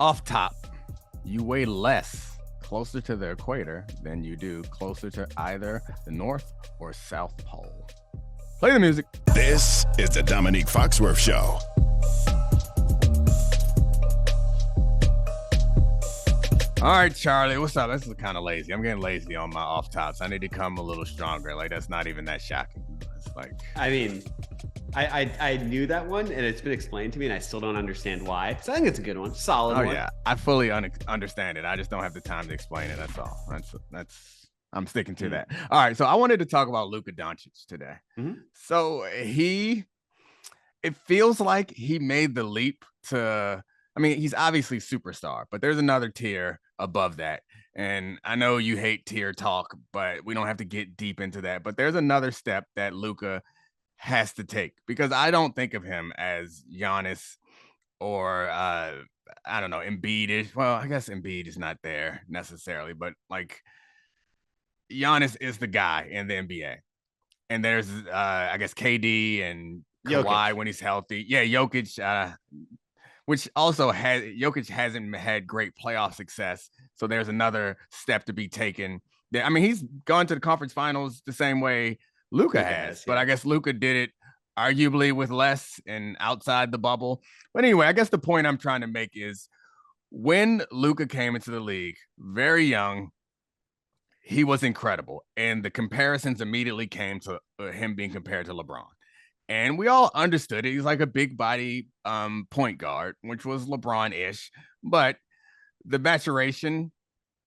Off top, you weigh less closer to the equator than you do closer to either the North or South Pole. Play the music. This is the Domonique Foxworth Show. All right, Charlie, what's up? This is kind of lazy. I'm getting lazy on my off tops. I need to come a little stronger. Like, that's not even that shocking. It's like, I mean, I knew that one, and it's been explained to me, and I still don't understand why. So I think it's a good one, solid one. Oh yeah, I fully understand it. I just don't have the time to explain it. That's all. That's. I'm sticking to that. All right, so I wanted to talk about Luka Dončić today. So it feels like he made the leap to. I mean, he's obviously superstar, but there's another tier above that. And I know you hate tier talk, but we don't have to get deep into that. But there's another step that Luka has to take, because I don't think of him as Giannis or I don't know, Embiid. Well, I guess Embiid is not there necessarily, but like Giannis is the guy in the NBA. And there's I guess KD and Kawhi Jokic when he's healthy. Yeah, Jokic. Which also Jokic hasn't had great playoff success. So there's another step to be taken. I mean, he's gone to the conference finals the same way Luka has, but I guess Luka did it arguably with less and outside the bubble. But anyway, I guess the point I'm trying to make is when Luka came into the league, very young, he was incredible. And the comparisons immediately came to him being compared to LeBron. And we all understood it. He's like a big body point guard, which was LeBron-ish. But the maturation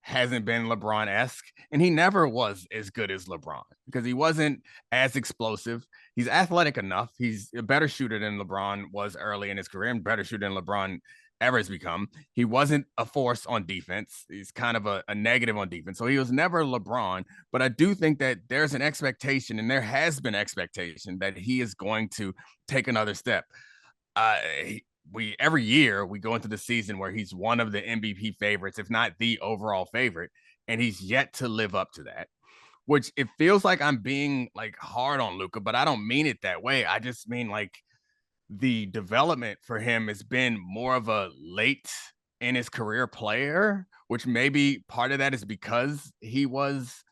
hasn't been LeBron-esque. And he never was as good as LeBron because he wasn't as explosive. He's athletic enough. He's a better shooter than LeBron was early in his career, and better shooter than LeBron ever has become. He wasn't a force on defense. He's kind of a negative on defense. So he was never LeBron, but I do think that there's an expectation, and there has been expectation, that he is going to take another step. Every year we go into the season where he's one of the MVP favorites, if not the overall favorite, and he's yet to live up to that, which it feels like I'm being like hard on Luka, but I don't mean it that way. I just mean like the development for him has been more of a late in his career player, which maybe part of that is because he was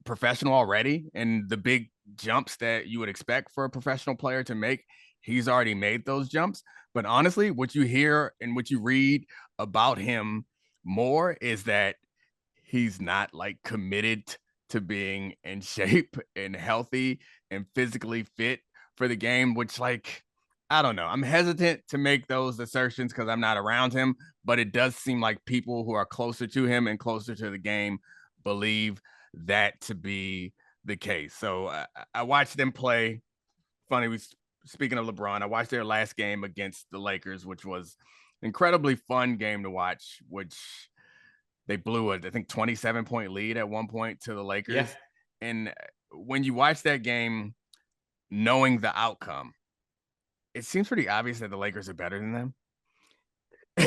professional already, and the big jumps that you would expect for a professional player to make, he's already made those jumps. But honestly, what you hear and what you read about him more is that he's not like committed to being in shape and healthy and physically fit for the game, which, like, I don't know. I'm hesitant to make those assertions because I'm not around him, but it does seem like people who are closer to him and closer to the game believe that to be the case. So I watched them play. Funny, speaking of LeBron, I watched their last game against the Lakers, which was an incredibly fun game to watch, which they blew I think 27-point lead at one point to the Lakers. Yeah. And when you watch that game, knowing the outcome, it seems pretty obvious that the Lakers are better than them.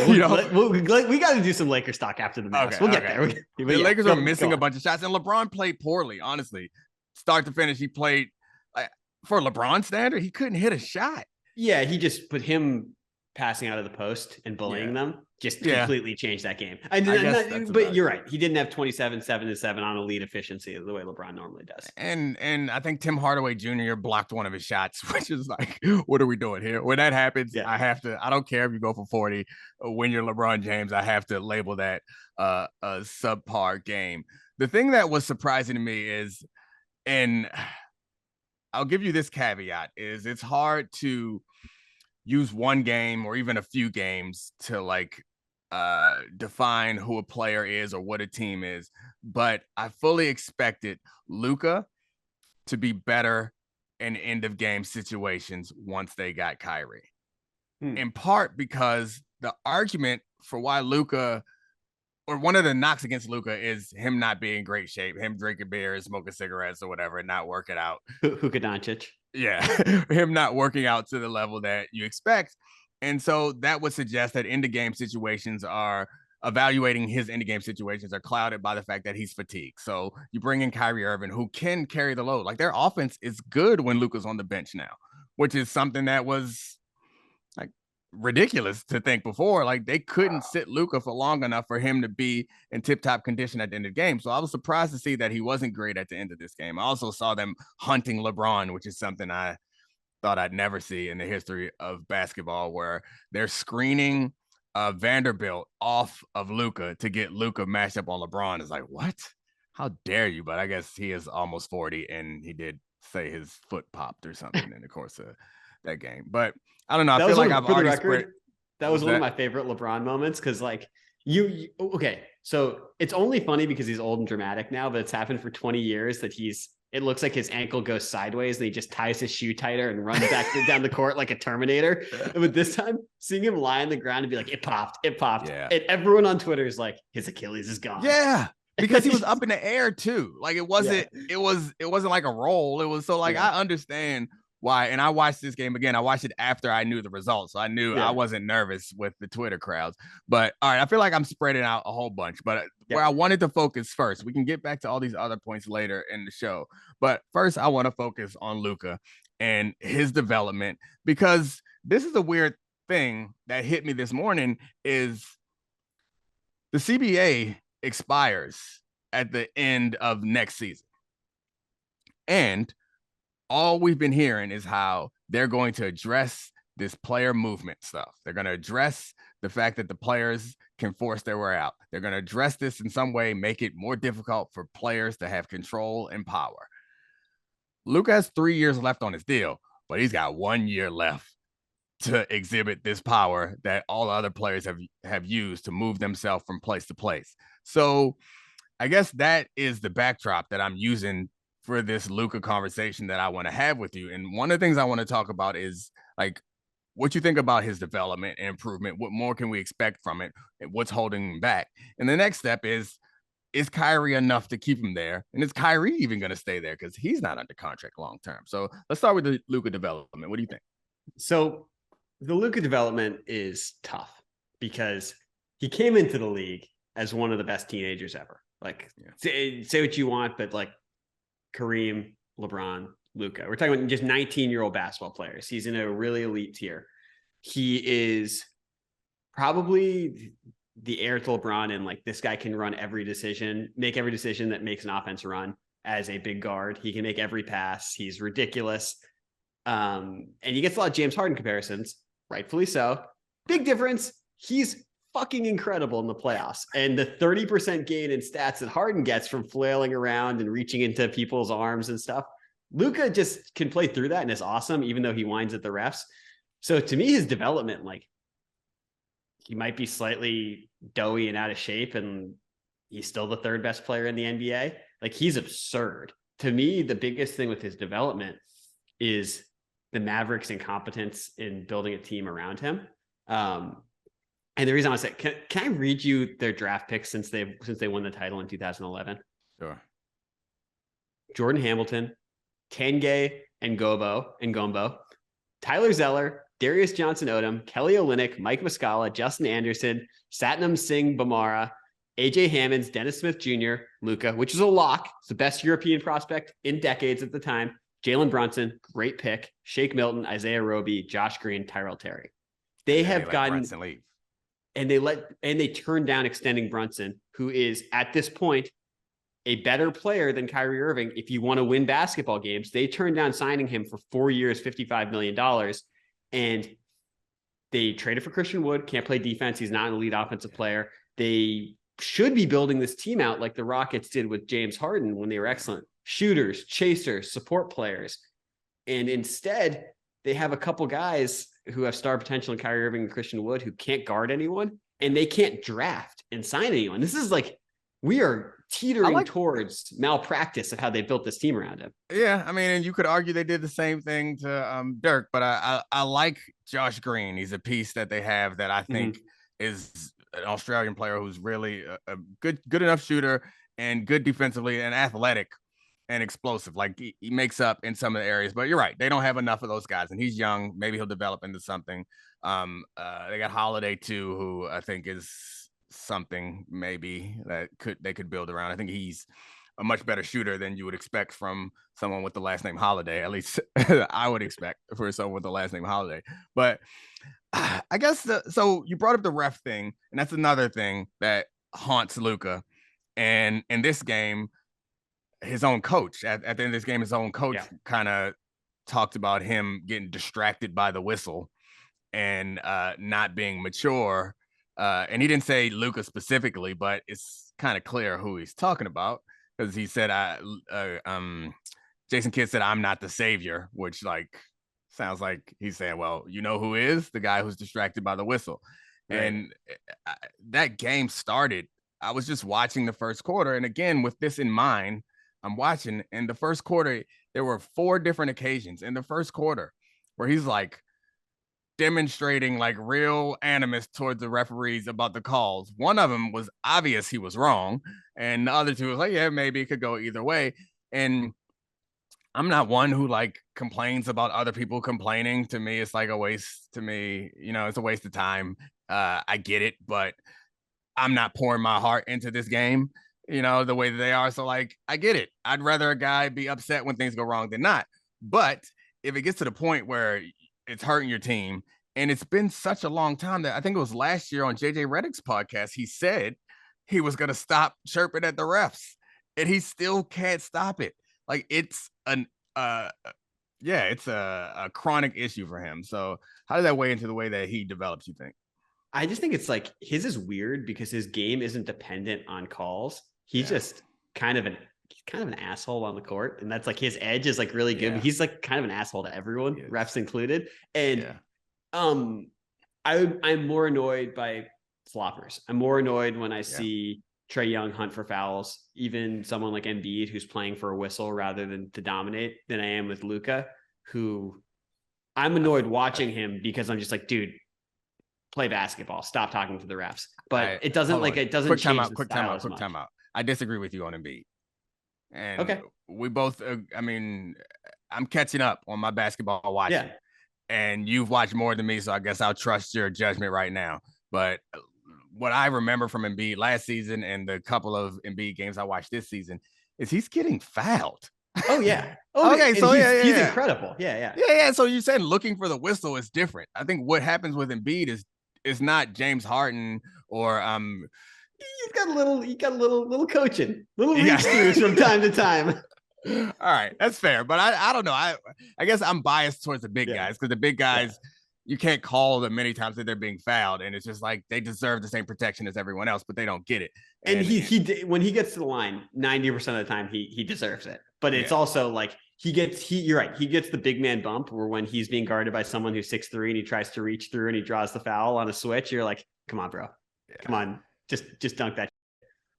We got to do some Lakers talk after the match. We'll get there. The Lakers are missing a bunch of shots, and LeBron played poorly, honestly. Start to finish, he played for LeBron standard, he couldn't hit a shot. Yeah, he just put him passing out of the post and bullying them. Just completely changed that game. But you're right. He didn't have 27, 7-7 on elite efficiency the way LeBron normally does. And I think Tim Hardaway Jr. blocked one of his shots, which is like, what are we doing here? When that happens, I don't care if you go for 40 when you're LeBron James, I have to label that a subpar game. The thing that was surprising to me is, and I'll give you this caveat, is it's hard to use one game or even a few games to like define who a player is or what a team is. But I fully expected Luka to be better in end of game situations once they got Kyrie. In part because the argument for why Luka, or one of the knocks against Luka, is him not being in great shape, him drinking beer, smoking cigarettes or whatever, and not working out. Luka Dončić. Yeah, him not working out to the level that you expect. And so that would suggest that end-of-game situations are evaluating his end-of-game situations are clouded by the fact that he's fatigued. So you bring in Kyrie Irving, who can carry the load. Like, their offense is good when Luka's on the bench now, which is something that was like ridiculous to think before. Like, they couldn't sit Luka for long enough for him to be in tip-top condition at the end of the game. So I was surprised to see that he wasn't great at the end of this game. I also saw them hunting LeBron, which is something I thought I'd never see in the history of basketball, where they're screening Vanderbilt off of Luka to get Luka matched up on LeBron. Is like, what? How dare you? But I guess he is almost 40, and he did say his foot popped or something in the course of that game. But I don't know. I feel like I've already spread. That was one of my favorite LeBron moments, because like you okay, so it's only funny because he's old and dramatic now, but it's happened for 20 years that it looks like his ankle goes sideways and he just ties his shoe tighter and runs back down the court like a Terminator. But this time, seeing him lie on the ground and be like, it popped. Yeah. And everyone on Twitter is like, his Achilles is gone. Yeah. Because he was up in the air too. Like, it wasn't like a roll. It was so like, I understand why. And I watched this game again. I watched it after I knew the results. So I knew I wasn't nervous with the Twitter crowds. But all right, I feel like I'm spreading out a whole bunch. But where I wanted to focus first, we can get back to all these other points later in the show. But first, I want to focus on Luka and his development, because this is a weird thing that hit me this morning. Is the CBA expires at the end of next season. And all we've been hearing is how they're going to address this player movement stuff. They're going to address the fact that the players can force their way out. They're going to address this in some way, make it more difficult for players to have control and power. Luka has 3 years left on his deal, but he's got 1 year left to exhibit this power that all other players have used to move themselves from place to place. So I guess that is the backdrop that I'm using for this Luka conversation that I want to have with you. And one of the things I want to talk about is like what you think about his development and improvement. What more can we expect from it? What's holding him back? And the next step is Kyrie enough to keep him there? And is Kyrie even going to stay there? Because he's not under contract long term. So let's start with the Luka development. What do you think? So the Luka development is tough because he came into the league as one of the best teenagers ever. Like, say what you want, but like Kareem, LeBron, Luka. We're talking about just 19-year-old basketball players. He's in a really elite tier. He is probably the heir to LeBron, and like, this guy can run every decision, make every decision that makes an offense run as a big guard. He can make every pass. He's ridiculous. And he gets a lot of James Harden comparisons, rightfully so. Big difference. He's fucking incredible in the playoffs. And the 30% gain in stats that Harden gets from flailing around and reaching into people's arms and stuff, Luka just can play through that and is awesome, even though he whines at the refs. So to me, his development, like, he might be slightly doughy and out of shape, and he's still the third best player in the NBA. Like, he's absurd. To me, the biggest thing with his development is the Mavericks' incompetence in building a team around him. And the reason I want to say, can I read you their draft picks since they won the title in 2011? Sure. Jordan Hamilton, Tanguy Ngombo, Tyler Zeller, Darius Johnson-Odom, Kelly Olynyk, Mike Muscala, Justin Anderson, Satnam Singh Bamara, AJ Hammonds, Dennis Smith Jr., Luka, which is a lock. It's the best European prospect in decades at the time. Jalen Brunson, great pick. Shake Milton, Isaiah Roby, Josh Green, Tyrell Terry. They have gotten, and they turned down extending Brunson, who is at this point a better player than Kyrie Irving. If you want to win basketball games, they turned down signing him for 4 years, $55 million. And they traded for Christian Wood, can't play defense. He's not an elite offensive player. They should be building this team out like the Rockets did with James Harden when they were excellent. Shooters, chasers, support players. And instead, they have a couple guys who have star potential in Kyrie Irving and Christian Wood who can't guard anyone, and they can't draft and sign anyone. This is like, we are teetering towards malpractice of how they built this team around him. Yeah, I mean, and you could argue they did the same thing to Dirk, but I like Josh Green. He's a piece that they have that I think is an Australian player who's really a good enough shooter and good defensively and athletic and explosive. Like, he makes up in some of the areas, but you're right. They don't have enough of those guys, and he's young. Maybe he'll develop into something. They got Holiday too, who I think is something maybe that they could build around. I think he's a much better shooter than you would expect from someone with the last name Holiday. At least I would expect for someone with the last name Holiday. But I guess so you brought up the ref thing, and that's another thing that haunts Luka. And in this game, his own coach at the end of this game, his own coach kind of talked about him getting distracted by the whistle and not being mature. And he didn't say Luka specifically, but it's kind of clear who he's talking about, because he said, Jason Kidd said, "I'm not the savior," which like sounds like he's saying, well, you know who is? The guy who's distracted by the whistle. Right. And that game started, I was just watching the first quarter. And again, with this in mind, I'm watching, and the first quarter, there were 4 different occasions in the first quarter where he's like demonstrating like real animus towards the referees about the calls. One of them was obvious he was wrong, and the other 2 was like, yeah, maybe it could go either way. And I'm not one who like complains about other people complaining. To me, it's like a waste. To me, it's a waste of time. I get it, but I'm not pouring my heart into this game, the way that they are. So like, I get it. I'd rather a guy be upset when things go wrong than not. But if it gets to the point where it's hurting your team, and it's been such a long time that I think it was last year on JJ Redick's podcast, he said he was going to stop chirping at the refs, and he still can't stop it. Like it's it's a chronic issue for him. So how does that weigh into the way that he develops, you think? I just think it's like his is weird because his game isn't dependent on calls. He's just kind of an asshole on the court, and that's like his edge is like really good. But he's like kind of an asshole to everyone, refs included. And I'm more annoyed by floppers. I'm more annoyed when I see Trae Young hunt for fouls, even someone like Embiid who's playing for a whistle rather than to dominate, than I am with Luka, who I'm annoyed watching him because I'm just like, dude, play basketball. Stop talking to the refs. But it doesn't quick change time out. I disagree with you on Embiid. And we both, I'm catching up on my basketball watching. Yeah. And you've watched more than me, so I guess I'll trust your judgment right now. But what I remember from Embiid last season and the couple of Embiid games I watched this season is he's getting fouled. Oh, yeah. Okay, so he's incredible. Yeah. So you said looking for the whistle is different. I think what happens with Embiid is not James Harden or he's got a little coaching, little reach throughs from time to time. All right, that's fair, but I don't know. I guess I'm biased towards the big guys, because the big guys, you can't call them many times that they're being fouled, and it's just like they deserve the same protection as everyone else, but they don't get it. And he when he gets to the line, 90% of the time he deserves it. But it's also like you're right. He gets the big man bump, where when he's being guarded by someone who's 6'3" and he tries to reach through and he draws the foul on a switch, you're like, come on, bro, come on, just dunk that.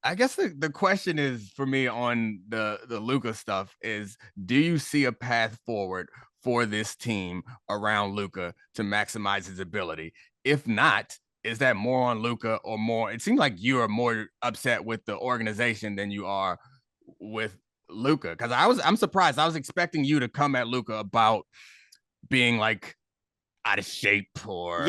I guess the question is for me on the Luka stuff is, do you see a path forward for this team around Luka to maximize his ability? If not, is that more on Luka or more? It seems like you are more upset with the organization than you are with Luka. Because I'm surprised. I was expecting you to come at Luka about being like out of shape or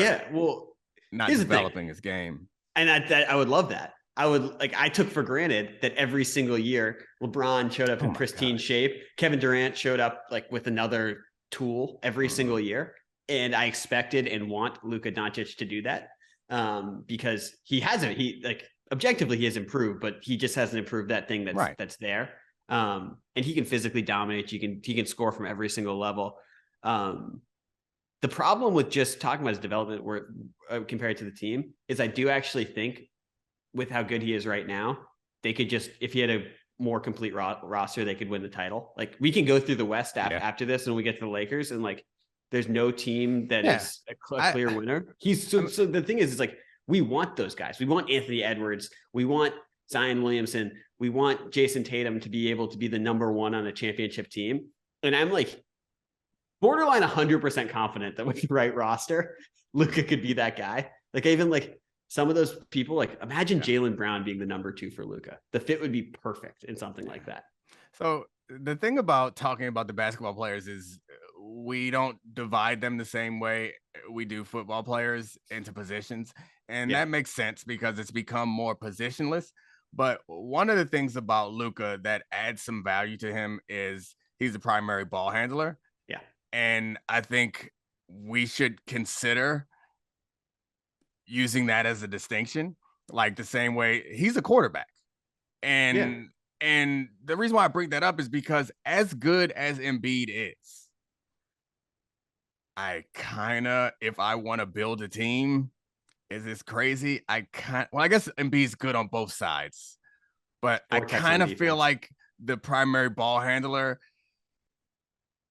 not developing his game. And I would love that. I took for granted that every single year LeBron showed up in pristine shape. Kevin Durant showed up like with another tool every single year. And I expected and want Luka Dončić to do that because he hasn't. Objectively he has improved, but he just hasn't improved that thing that's there. And he can physically dominate. He can score from every single level. The problem with just talking about his development compared to the team is I do actually think with how good he is right now, they could just, if he had a more complete roster, they could win the title. Like we can go through the West after this and we get to the Lakers and like, there's no team that is a clear winner. So the thing is like, we want those guys. We want Anthony Edwards. We want Zion Williamson. We want Jason Tatum to be able to be the number 1 on a championship team. And I'm like borderline 100% confident that with the right roster, Luka could be that guy. Like even like some of those people, like imagine Jaylen Brown being the number 2 for Luka. The fit would be perfect in something like that. So the thing about talking about the basketball players is we don't divide them the same way we do football players into positions. And that makes sense because it's become more positionless. But one of the things about Luka that adds some value to him is he's the primary ball handler. Yeah. And I think we should consider using that as a distinction, like the same way he's a quarterback. And the reason why I bring that up is because as good as Embiid is, I kind of, if I want to build a team, is this crazy? I guess Embiid's good on both sides, but I kind of feel like the primary ball handler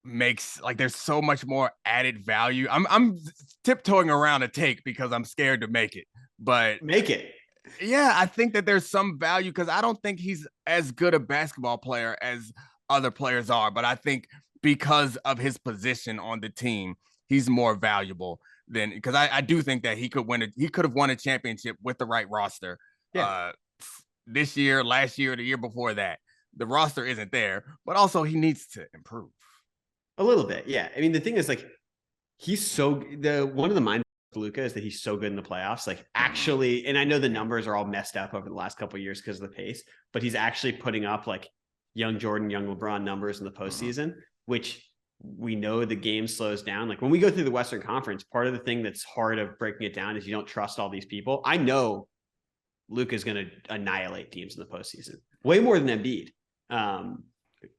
makes, like, there's so much more added value. I'm tiptoeing around a take because I'm scared to make it, but make it. Yeah, I think that there's some value because I don't think he's as good a basketball player as other players are, but I think because of his position on the team, he's more valuable than, because I do think that he could have won a championship with the right roster. This year, last year, the year before that. The roster isn't there, but also he needs to improve a little bit. Yeah. I mean, the thing is, like, one of the mind of Luka is that he's so good in the playoffs. Like, actually, and I know the numbers are all messed up over the last couple of years because of the pace, but he's actually putting up like young Jordan, young LeBron numbers in the postseason, which we know the game slows down. Like, when we go through the Western Conference, part of the thing that's hard of breaking it down is you don't trust all these people. I know Luka is going to annihilate teams in the postseason way more than Embiid,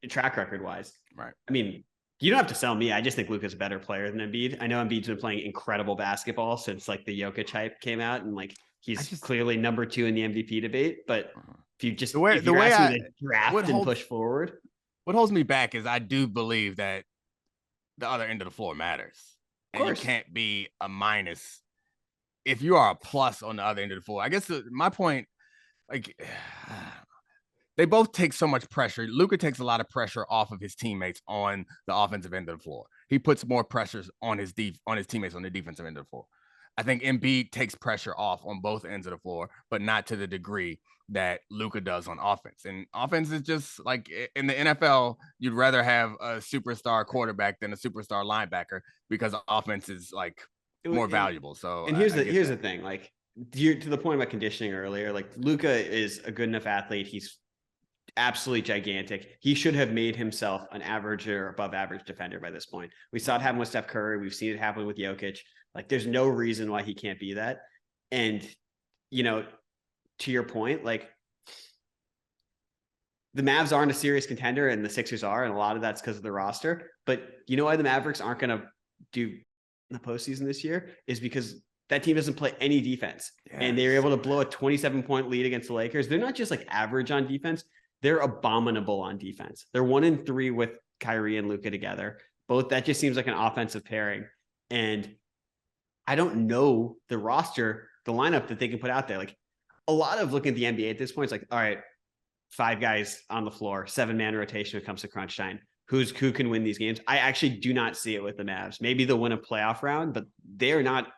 track record wise. Right. I mean, you don't have to sell me. I just think Luka's a better player than Embiid. I know Embiid's been playing incredible basketball since like the Jokic hype came out, and like he's clearly number 2 in the MVP debate. But if you just draft and push forward, what holds me back is I do believe that the other end of the floor matters, and you can't be a minus if you are a plus on the other end of the floor. I guess my point, like, they both take so much pressure. Luka takes a lot of pressure off of his teammates on the offensive end of the floor. He puts more pressures on his teammates on the defensive end of the floor. I think Embiid takes pressure off on both ends of the floor, but not to the degree that Luka does on offense. And offense is just like in the NFL, you'd rather have a superstar quarterback than a superstar linebacker because offense is like more valuable. So, and here's the thing, like, to the point about conditioning earlier, like, Luka is a good enough athlete. He's absolutely gigantic. He should have made himself an average or above average defender by this point. We saw it happen with Steph Curry. We've seen it happen with Jokic. Like, there's no reason why he can't be that. And, you know, to your point, like, the Mavs aren't a serious contender and the Sixers are, and a lot of that's because of the roster. But you know why the Mavericks aren't going to do in the postseason this year is because that team doesn't play any defense. And they were able to blow a 27-point lead against the Lakers. They're not just like average on defense. They're abominable on defense. They're 1-3 with Kyrie and Luka together. Both, that just seems like an offensive pairing. And I don't know the roster, the lineup that they can put out there. Like, a lot of looking at the NBA at this point, it's like, all right, 5 guys on the floor, 7-man rotation when it comes to crunch time. Who can win these games? I actually do not see it with the Mavs. Maybe they'll win a playoff round, but they are not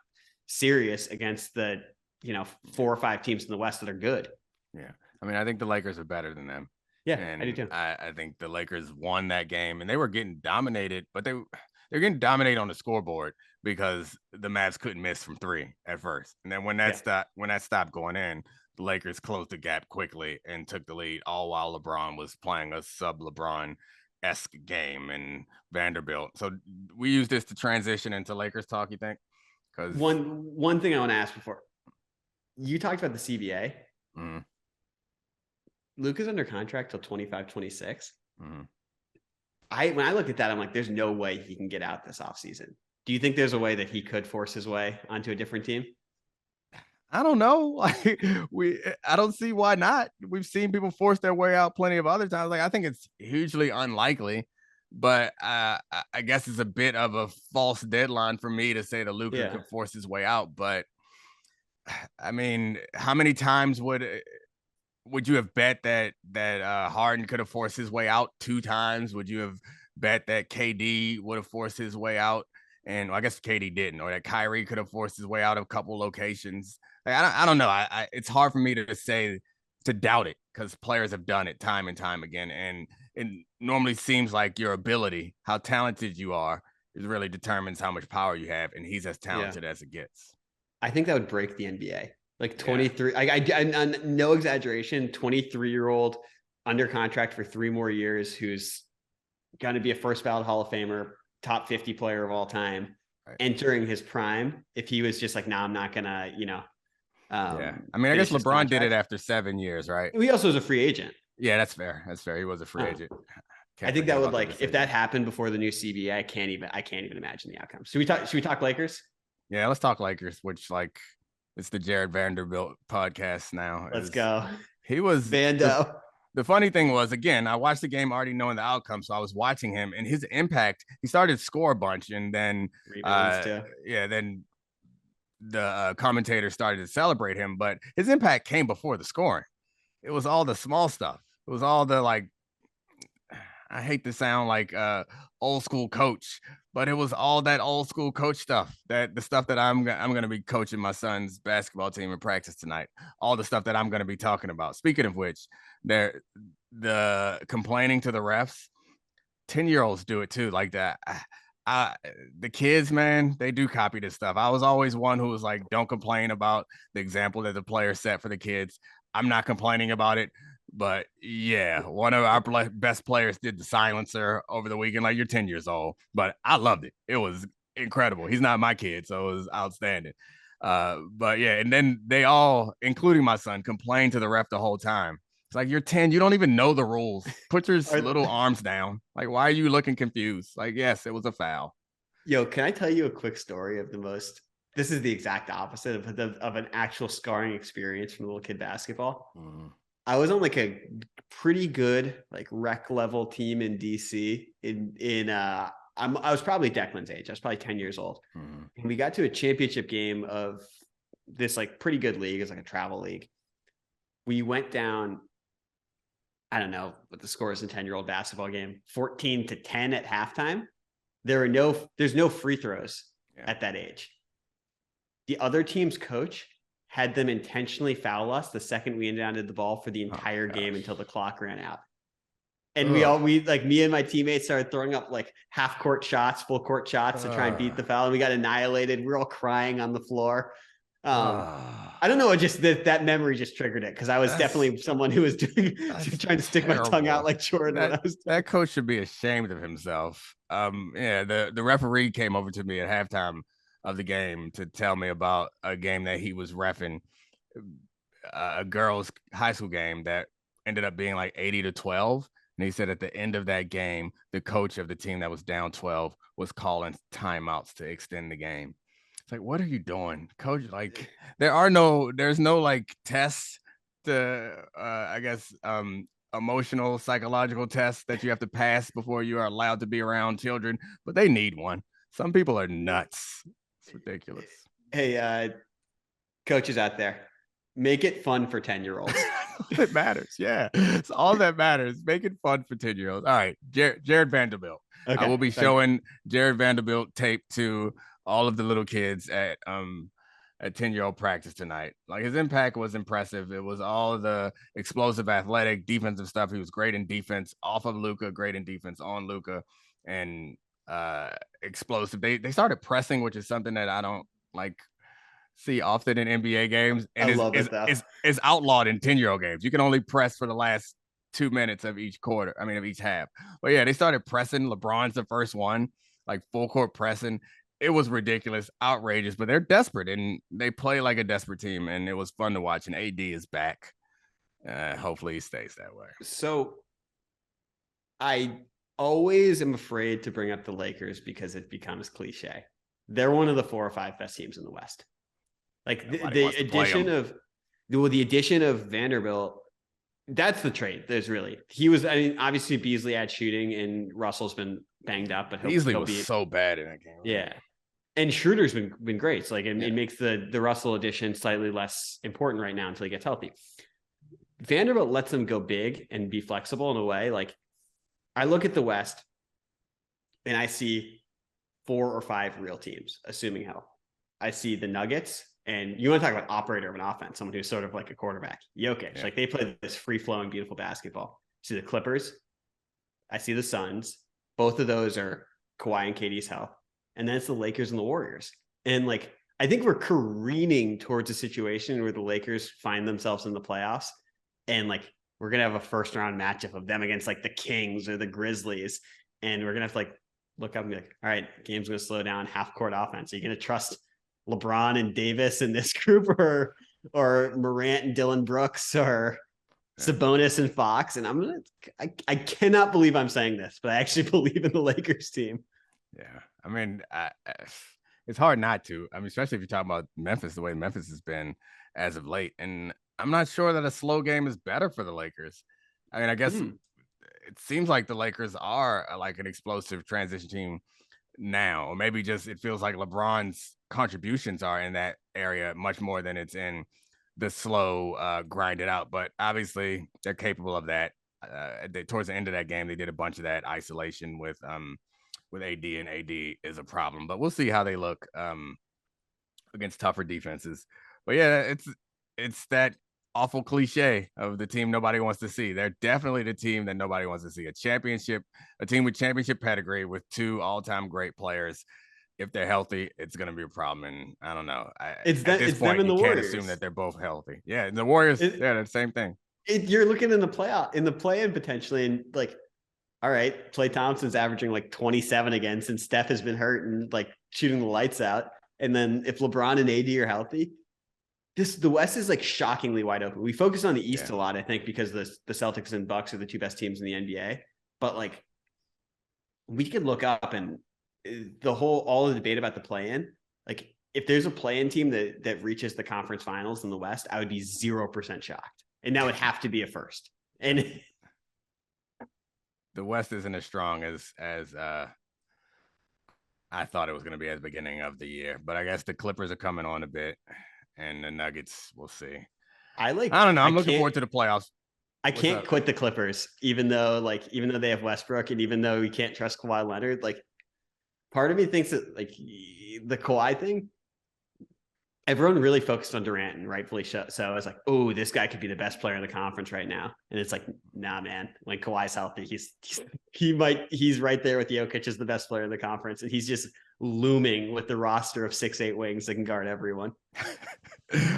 serious against the, 4 or 5 teams in the West that are good. Yeah. I mean, I think the Lakers are better than them. Yeah, and I do too. I think the Lakers won that game, and they were getting dominated, but they're getting dominated on the scoreboard because the Mavs couldn't miss from 3 at first. And then when that stopped going in, the Lakers closed the gap quickly and took the lead, all while LeBron was playing a sub-LeBron-esque game in Vanderbilt. So we use this to transition into Lakers talk, you think? Because one thing I want to ask before. You talked about the CBA. Mm-hmm. Luka's under contract till 25, 26. Mm-hmm. When I look at that, I'm like, there's no way he can get out this offseason. Do you think there's a way that he could force his way onto a different team? I don't know. Like, I don't see why not. We've seen people force their way out plenty of other times. Like, I think it's hugely unlikely, but I guess it's a bit of a false deadline for me to say that Luka could force his way out. But I mean, how many times would you have bet that Harden could have forced his way out 2 times? Would you have bet that KD would have forced his way out? And I guess KD didn't, or that Kyrie could have forced his way out of a couple locations. Like, I don't know. It's hard for me to doubt it because players have done it time and time again. And it normally seems like your ability, how talented you are, is really determines how much power you have. And he's as talented as it gets. I think that would break the NBA. Like 23. I'm no exaggeration. 23-year-old under contract for 3 more years, who's going to be a first ballot Hall of Famer, top 50 player of all time, entering his prime. If he was just like, nah, I'm not gonna, I mean, I guess LeBron did it after 7 years, right? He also was a free agent. Yeah, that's fair. He was a free agent. I think that would, like, if that happened before the new CBA, I can't even imagine the outcome. Should we talk Lakers? Yeah, let's talk Lakers, which, like, it's the Jared Vanderbilt podcast now. Let's go. He was Vando. The funny thing was, again, I watched the game already knowing the outcome, so I was watching him and his impact. He started to score a bunch, and then then the commentator started to celebrate him, but his impact came before the scoring. It was all the small stuff. It was all the, like, I hate to sound like old school coach, but it was all that old school coach stuff, that the stuff that I'm going to be coaching my son's basketball team in practice tonight. All the stuff that I'm going to be talking about. Speaking of which, the complaining to the refs, 10-year-olds do it too. Like that. The kids, man, they do copy this stuff. I was always one who was like, don't complain about the example that the player set for the kids. I'm not complaining about it. But yeah, one of our best players did the silencer over the weekend. Like, you're 10 years old, but I loved it. It was incredible. He's not my kid, so it was outstanding. But yeah, and then they all, including my son, complained to the ref the whole time. It's like, you're 10, you don't even know the rules. Put your little arms down. Like, why are you looking confused? Like, yes, it was a foul. Yo, can I tell you a quick story of this is the exact opposite of an actual scarring experience from little kid basketball. I was on like a pretty good like rec level team in DC I was probably Declan's age. I was probably 10 years old. And we got to a championship game of this like pretty good league. It's like a travel league. We went down, I don't know what the score is in 10-year-old basketball game, 14-10 at halftime. There's no free throws at that age. The other team's coach had them intentionally foul us the second we inbounded the ball for the entire game until the clock ran out. And we like, me and my teammates started throwing up like half court shots, full court shots to try and beat the foul. And we got annihilated. We were all crying on the floor. I don't know. That memory just triggered it. Cause I was definitely someone who was trying to stick my tongue out like Jordan. That coach should be ashamed of himself. The referee came over to me at halftime of the game to tell me about a game that he was reffing, a girls' high school game that ended up being like 80-12. And he said at the end of that game, the coach of the team that was down 12 was calling timeouts to extend the game. It's like, what are you doing, coach? Like, there's no like tests to, I guess, emotional, psychological tests that you have to pass before you are allowed to be around children, but they need one. Some people are nuts. It's ridiculous. Hey, coaches out there, make it fun for 10-year-olds. It matters. Yeah. It's all that matters. Make it fun for 10-year-olds. All right. Jared Vanderbilt. Okay. I will be showing Jared Vanderbilt tape to all of the little kids at 10-year-old practice tonight. Like, his impact was impressive. It was all the explosive, athletic, defensive stuff. He was great in defense off of Luka, great in defense on Luka, and explosive. They started pressing, which is something that I don't like see often in NBA games, and is outlawed in 10-year-old games. You can only press for the last 2 minutes of each quarter. I mean, of each half. But yeah, they started pressing. LeBron's the first one, like full court pressing. It was ridiculous, outrageous, but they're desperate and they play like a desperate team, and it was fun to watch. And AD is back. Hopefully he stays that way. So I always am afraid to bring up the Lakers because it becomes cliche. They're one of the 4 or 5 best teams in the West. Like the addition of Vanderbilt, that's the trade. Obviously Beasley had shooting and Russell's been banged up, but Beasley was so bad in that game. Yeah. And Schroeder's been great. So it makes the Russell addition slightly less important right now until he gets healthy. Vanderbilt lets them go big and be flexible in a way. Like, I look at the West and I see 4 or 5 real teams, assuming health. I see the Nuggets, and you want to talk about operator of an offense, someone who's sort of like a quarterback, Jokic. Yeah. Like, they play this free-flowing, beautiful basketball. I see the Clippers. I see the Suns. Both of those are Kawhi and KD's health. And then it's the Lakers and the Warriors. And like, I think we're careening towards a situation where the Lakers find themselves in the playoffs and like we're going to have a first round matchup of them against like the Kings or the Grizzlies. And we're going to have to like look up and be like, all right, game's going to slow down, half court offense. Are you going to trust LeBron and Davis in this group or Morant and Dylan Brooks or Sabonis and Fox? And I cannot believe I'm saying this, but I actually believe in the Lakers team. Yeah. I mean, it's hard not to. I mean, especially if you're talking about Memphis, the way Memphis has been as of late. And I'm not sure that a slow game is better for the Lakers. I mean, I guess it seems like the Lakers are like an explosive transition team now, or maybe just it feels like LeBron's contributions are in that area much more than it's in the slow grind it out. But obviously they're capable of that. Towards the end of that game, they did a bunch of that isolation with AD, and AD is a problem. But we'll see how they look against tougher defenses. But yeah, it's that awful cliche of the team nobody wants to see. They're definitely the team that nobody wants to see. A team with championship pedigree with 2 all-time great players. If they're healthy, it's going to be a problem. And I don't know. At this point, you can't assume that they're both healthy. Yeah, the Warriors, they're the same thing. You're looking in the play-in potentially, and like, all right, Klay Thompson's averaging like 27 again since Steph has been hurt and like shooting the lights out. And then if LeBron and AD are healthy, the West is like shockingly wide open. We focus on the East a lot, I think, because the Celtics and Bucks are the 2 best teams in the NBA. But like, we could look up and all the debate about the play-in. Like, if there's a play-in team that reaches the conference finals in the West, I would be 0% shocked, and that would have to be a first. And the West isn't as strong as I thought it was going to be at the beginning of the year, but I guess the Clippers are coming on a bit, and the Nuggets, we'll see. I don't know. I'm looking forward to the playoffs. I can't quit the Clippers, even though they have Westbrook, and even though we can't trust Kawhi Leonard. Like, part of me thinks that like the Kawhi thing, everyone really focused on Durant, and rightfully so. So I was like, oh, this guy could be the best player in the conference right now. And it's like, nah, man, when Kawhi's healthy, he's right there with Jokic as the best player in the conference. And he's just looming with the roster of 6'8" wings that can guard everyone.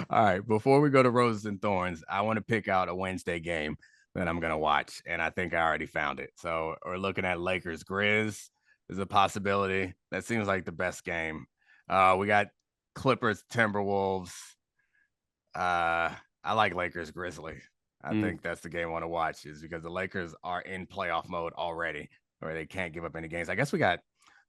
All right. Before we go to Roses and Thorns, I want to pick out a Wednesday game that I'm going to watch. And I think I already found it. So we're looking at Lakers Grizz is a possibility. That seems like the best game. We got Clippers Timberwolves. I like Lakers Grizzly. I think that's the game I want to watch, is because the Lakers are in playoff mode already, where they can't give up any games. I guess we got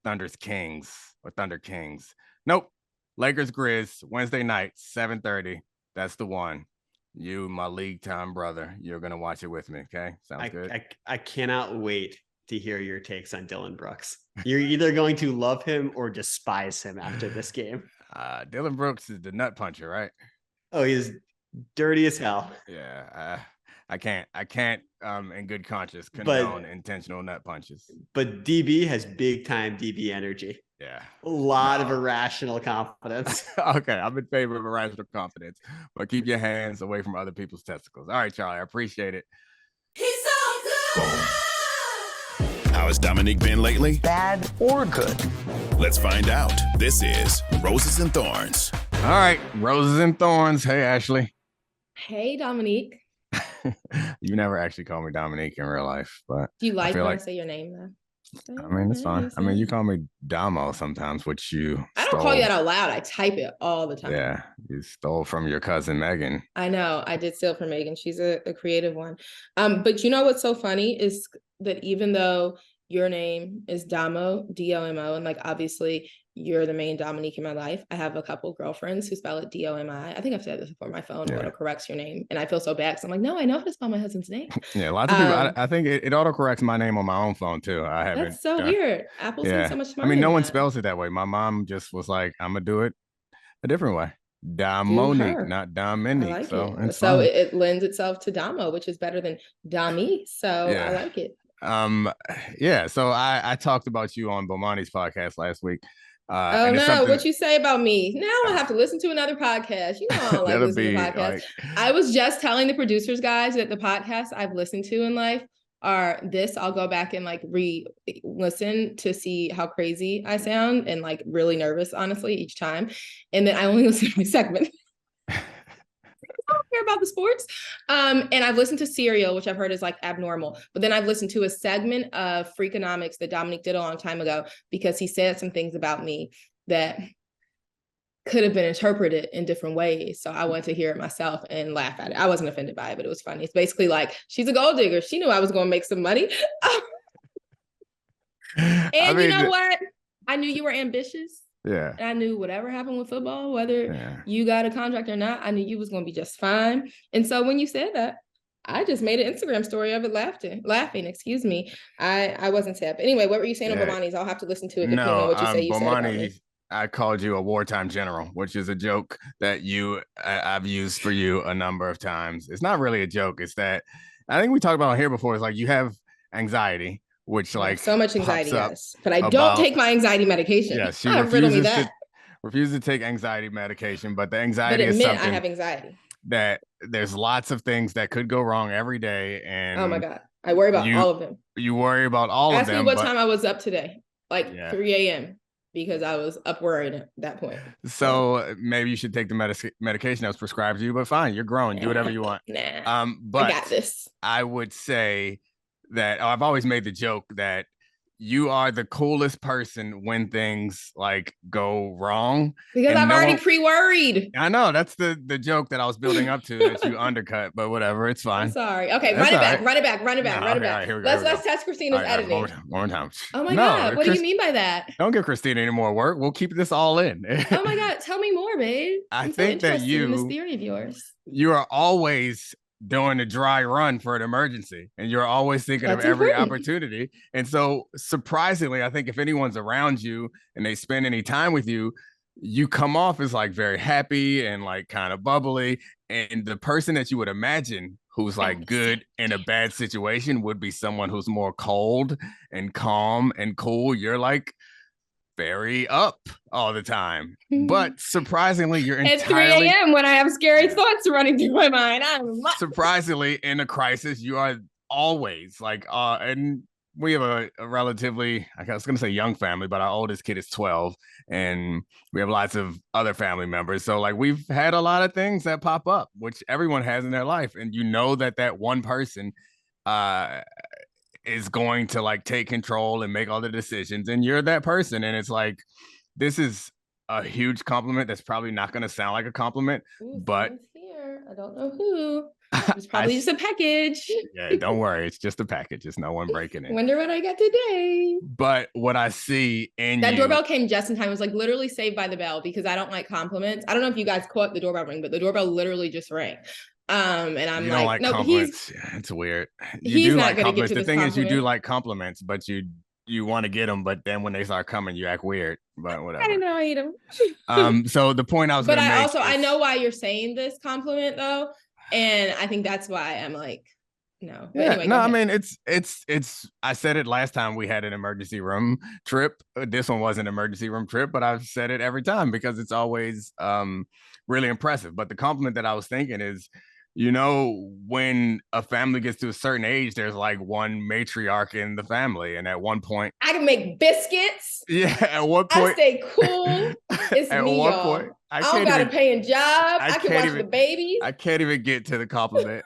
Thunder Kings. Nope. Lakers Grizz Wednesday night, 7:30. That's the one. You, my league time brother, you're gonna watch it with me. Okay, sounds good. I cannot wait to hear your takes on Dylan Brooks. You're either going to love him or despise him after this game. Dylan Brooks is the nut puncher, right? Oh, he's dirty as hell. Yeah, I can't in good conscience condone intentional nut punches. But DB has big time DB energy. Yeah, a lot of irrational confidence. Okay, I'm in favor of irrational confidence, but keep your hands away from other people's testicles. All right, Charlie, I appreciate it. He's so good. How has Domonique been lately? Bad or good? Let's find out. This is Roses and Thorns. All right, Roses and Thorns. Hey, Ashley. Hey, Domonique. You never actually call me Domonique in real life, but do you like when I say your name though? I mean, it's fine. I mean, you call me Damo sometimes, which I don't call you that out loud. I type it all the time. Yeah, you stole from your cousin Megan. I know. I did steal from Megan. She's a creative one. But you know what's so funny is that even though your name is Damo, D-O-M-O, and like obviously you're the main Domonique in my life, I have a couple girlfriends who spell it D-O-M-I. I think I've said this before. My phone auto corrects your name, and I feel so bad because I'm like, no, I know how to spell my husband's name. Yeah, lots of people. I think it auto corrects my name on my own phone too. I haven't. That's so weird. Apple's so much smarter. I mean, no one spells it that way. My mom just was like, I'm gonna do it a different way. Domonique, not Dominique. So it lends itself to Damo, which is better than Dami. So I like it. So I talked about you on Bomani's podcast last week. Oh no, what you say about me? Now I have to listen to another podcast. You know I don't like listening to podcasts. I was just telling the producers guys that the podcasts I've listened to in life are this. I'll go back and like re-listen to see how crazy I sound and like really nervous, honestly, each time. And then I only listen to my segment. I don't care about the sports. And I've listened to Serial, which I've heard is like abnormal. But then I've listened to a segment of Freakonomics that Domonique did a long time ago because he said some things about me that could have been interpreted in different ways. So I wanted to hear it myself and laugh at it. I wasn't offended by it, but it was funny. It's basically like, she's a gold digger. She knew I was going to make some money. And you know what? I knew you were ambitious. Yeah. And I knew whatever happened with football, whether you got a contract or not, I knew you was going to be just fine. And so when you said that, I just made an Instagram story of it laughing, excuse me. I wasn't sad. But anyway, what were you saying on Bomani's? I'll have to listen to it depending on what you say you said about me. I called you a wartime general, which is a joke that I've used for you a number of times. It's not really a joke. It's that I think we talked about it here before. It's like you have anxiety, which like so much anxiety, yes. But I don't take my anxiety medication. Yeah, she refuses to take anxiety medication, but the anxiety is something. I have anxiety. That there's lots of things that could go wrong every day, and oh my God, I worry about all of them. You worry about all of them. Ask me what time I was up today, like 3 a.m. because I was up worried at that point. So maybe you should take the medication that was prescribed to you, but fine, you're growing. Do whatever you want. But I got this. I would say that I've always made the joke that you are the coolest person when things like go wrong. Because I'm already pre-worried. I know that's the joke that I was building up to that you undercut, but whatever, it's fine. I'm sorry. Okay, run it back. Let's test Christina's editing. One more time. Oh my God, what do you mean by that? Don't give Christina any more work. We'll keep this all in. Oh my God, tell me more, babe. I think that in this theory of yours. You are always doing a dry run for an emergency, and you're always thinking of every opportunity. And so surprisingly, I think if anyone's around you and they spend any time with you, you come off as like very happy and like kind of bubbly. And the person that you would imagine who's like good in a bad situation would be someone who's more cold and calm and cool. You're like very up all the time, but surprisingly, you're entirely at 3 a.m. when I have scary thoughts running through my mind. Surprisingly, in a crisis, you are always like, and we have a relatively, I was going to say young family, but our oldest kid is 12, and we have lots of other family members. So like we've had a lot of things that pop up, which everyone has in their life, and you know that one person, is going to like take control and make all the decisions, and you're that person. And it's like, this is a huge compliment that's probably not going to sound like a compliment. But here, I don't know who. It's probably just a package. Yeah, don't worry, it's just a package. It's no one breaking it. Wonder what I got today. But what I see in that doorbell came just in time. It was like literally Saved by the Bell, because I don't like compliments. I don't know if you guys caught the doorbell ring, but the doorbell literally just rang. And I'm like, no, it's weird. You do like compliments. The thing is, you do like compliments, but you want to get them, but then when they start coming, you act weird. But whatever. I didn't know I hate them. So the point I was, but I know why you're saying this compliment though, and I think that's why I'm like, no. But anyway, no, I mean it's. I said it last time we had an emergency room trip. This one was an emergency room trip, but I've said it every time because it's always really impressive. But the compliment that I was thinking is, you know, when a family gets to a certain age, there's like one matriarch in the family. And at one point, I can make biscuits. Yeah. At one point, I stay cool. It's at me, one y'all. Point, I don't got a paying job. I can watch the babies. I can't even get to the compliment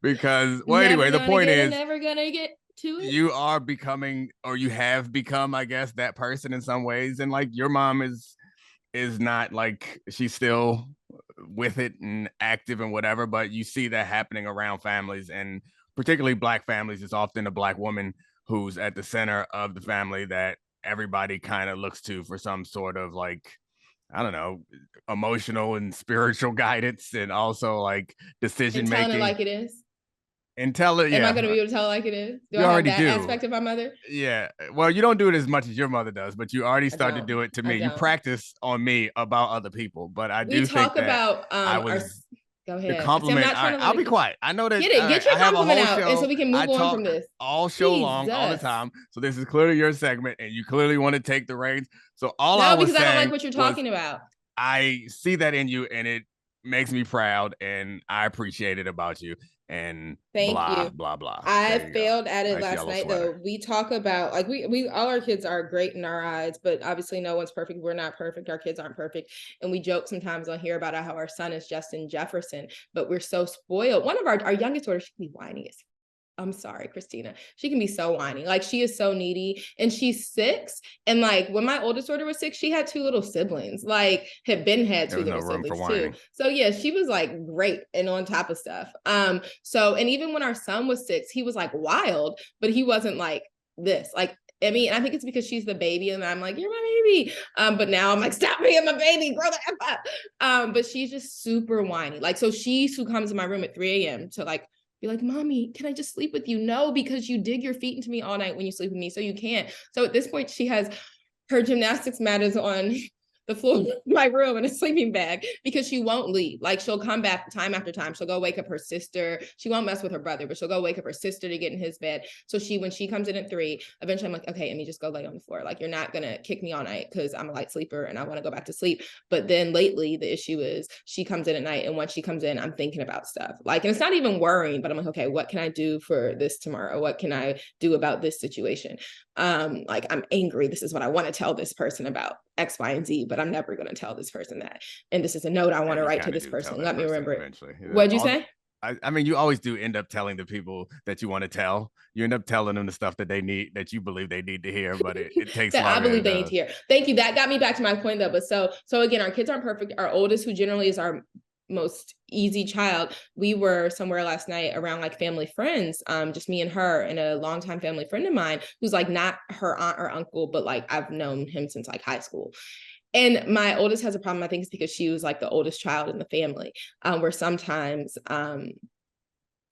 because, well, anyway, the point is, never gonna get to it. You are becoming, or you have become, I guess, that person in some ways. And like your mom is not like, she's still with it and active and whatever, but you see that happening around families, and particularly Black families. It's often a Black woman who's at the center of the family that everybody kind of looks to for some sort of like, I don't know, emotional and spiritual guidance, and also like decision making. Telling it like it is. And tell it, yeah. Am I going to be able to tell it like it is? Do you I already have that do. aspect of my mother? Yeah. Well, you don't do it as much as your mother does, but you already started to do it to me. You practice on me about other people, but I do think that about I was go ahead. The compliment. I'll be quiet. I know that. Get your compliment out, and so we can move on from this. All show long, all the time. So this is clearly your segment, and you clearly want to take the reins. So I was saying, I don't like what you're talking about. I see that in you, and makes me proud, and I appreciate it about you. And Thank blah, you. blah, blah. I There you failed go. at it Nice last yellow night sweater. though. We talk about like we all our kids are great in our eyes, but obviously no one's perfect. We're not perfect. Our kids aren't perfect. And we joke sometimes on here about how our son is Justin Jefferson, but we're so spoiled. One of our youngest daughter, she can be whiny as I'm sorry, Christina. She can be so whiny. Like she is so needy and she's 6. And like when my oldest daughter was 6, she had 2 little siblings, like had 2 little siblings too. So yeah, she was like great and on top of stuff. So, and even when our son was 6, he was like wild, but he wasn't like this. Like, I mean, I think it's because she's the baby and I'm like, you're my baby. But now I'm like, stop being my baby, grow the F up. But she's just super whiny. Like, so she's who comes in my room at 3 a.m. to like, be like, mommy, can I just sleep with you? No, because you dig your feet into me all night when you sleep with me, so you can't. So at this point, she has her gymnastics mat is on the floor of my room in a sleeping bag because she won't leave. Like she'll come back time after time. She'll go wake up her sister. She won't mess with her brother, but she'll go wake up her sister to get in his bed. So when she comes in at 3, eventually I'm like, okay, Amy, just go lay on the floor. Like you're not going to kick me all night because I'm a light sleeper and I want to go back to sleep. But then lately the issue is she comes in at night. And once she comes in, I'm thinking about stuff. Like, and it's not even worrying, but I'm like, okay, what can I do for this tomorrow? What can I do about this situation? Like I'm angry. This is what I want to tell this person about X, Y, and Z, but I'm never going to tell this person that. And this is a note I want to write to this person. Let me remember it. Eventually. What'd you say? I mean, you always do end up telling the people that you want to tell. You end up telling them the stuff that they need, that you believe they need to hear, but it takes that I believe they need to hear. Thank you. That got me back to my point though. But so again, our kids aren't perfect. Our oldest, who generally is our most easy child, we were somewhere last night around like family friends, just me and her and a longtime family friend of mine who's like not her aunt or uncle, but like I've known him since like high school. And my oldest has a problem, I think it's because she was like the oldest child in the family, where sometimes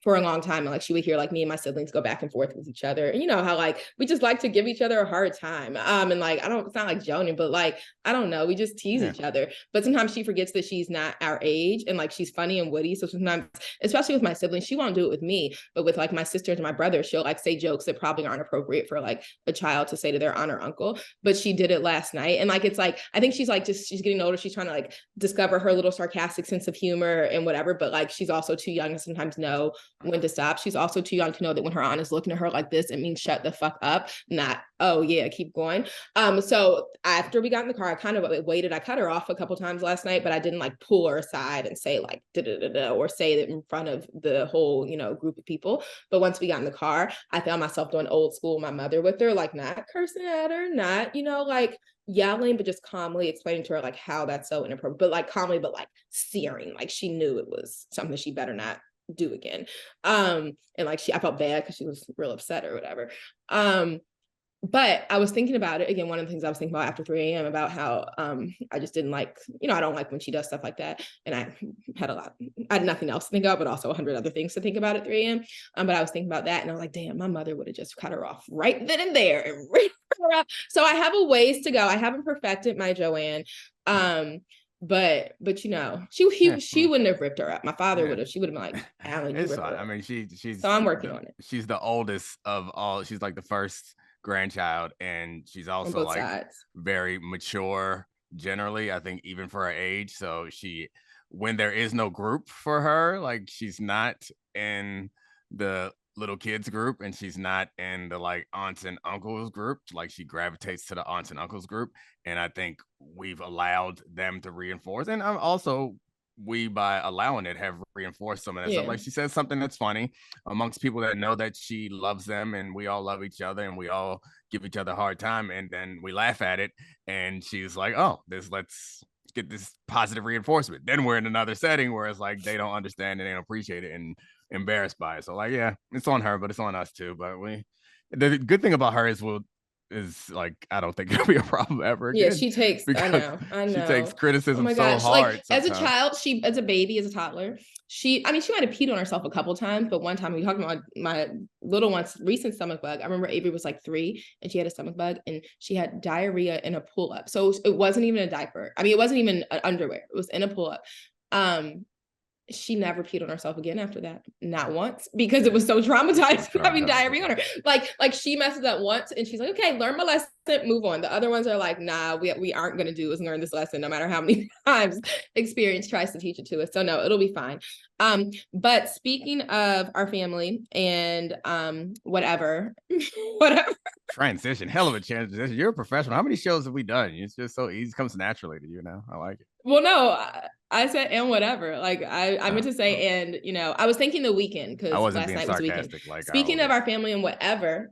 for a long time, and like she would hear like me and my siblings go back and forth with each other. And you know how like we just like to give each other a hard time. And like it's not like joning, but like I don't know, we just tease each other. But sometimes she forgets that she's not our age and like she's funny and witty. So sometimes, especially with my siblings, she won't do it with me, but with like my sisters and my brother, she'll like say jokes that probably aren't appropriate for like a child to say to their aunt or uncle. But she did it last night. And like it's like I think she's like she's getting older. She's trying to like discover her little sarcastic sense of humor and whatever. But like she's also too young to sometimes know when to stop. She's also too young to know that when her aunt is looking at her like this, it means shut the fuck up, not oh yeah, keep going. So after we got in the car, I kind of waited. I cut her off a couple times last night, but I didn't like pull her aside and say like da da da da or say that in front of the whole group of people. But once we got in the car, I found myself doing old school my mother with her, like not cursing at her, not like yelling, but just calmly explaining to her like how that's so inappropriate, but like calmly, but like searing, like she knew it was something she better not do again. And like I felt bad because she was real upset or whatever. But I was thinking about it again. One of the things I was thinking about after 3 a.m. about how I just didn't like, I don't like when she does stuff like that. And I had nothing else to think about, but also 100 other things to think about at 3 a.m. But I was thinking about that and I was like, damn, my mother would have just cut her off right then and there and ripped her up. So I have a ways to go. I haven't perfected my Joanne. But she wouldn't have ripped her up. My father would have. She would have been like, Alan, you ripped her up. I mean, she's so I'm working on it. She's the oldest of all. She's like the first grandchild, and she's also like sides. Very mature generally, I think, even for her age. So when there is no group for her, like she's not in the little kids group and she's not in the like aunts and uncles group, like she gravitates to the aunts and uncles group. And I think we've allowed them to reinforce, and also we, by allowing it, have reinforced some of that stuff. Like she says something that's funny amongst people that know that she loves them and we all love each other and we all give each other a hard time, and then we laugh at it and she's like, oh, let's get this positive reinforcement. Then we're in another setting where it's like they don't understand and they don't appreciate it and embarrassed by it. So like, yeah, it's on her, but it's on us too. But the good thing about her is like I don't think it'll be a problem ever again. Yeah, she takes I know. She takes criticism so hard. Like, as a child, as a baby, as a toddler, she might have peed on herself a couple times, but one time we talked about my little one's recent stomach bug. I remember Avery was like 3 and she had a stomach bug and she had diarrhea in a pull-up. So it wasn't even a diaper. I mean, it wasn't even underwear. It was in a pull-up. She never peed on herself again after that. Not once, because it was so traumatized having diarrhea on her. Like she messes up once and she's like, okay, learn my lesson. move on. The other ones are like, nah, we aren't going to do is learn this lesson no matter how many times experience tries to teach it to us. So no, it'll be fine. But speaking of our family and whatever transition, hell of a transition. You're a professional. How many shows have we done? It's just so easy, it comes naturally to you now. I like it. Well, no, I said and whatever. Like I meant to say and, you know, I was thinking the weekend because last night was the weekend. Like speaking of our family and whatever.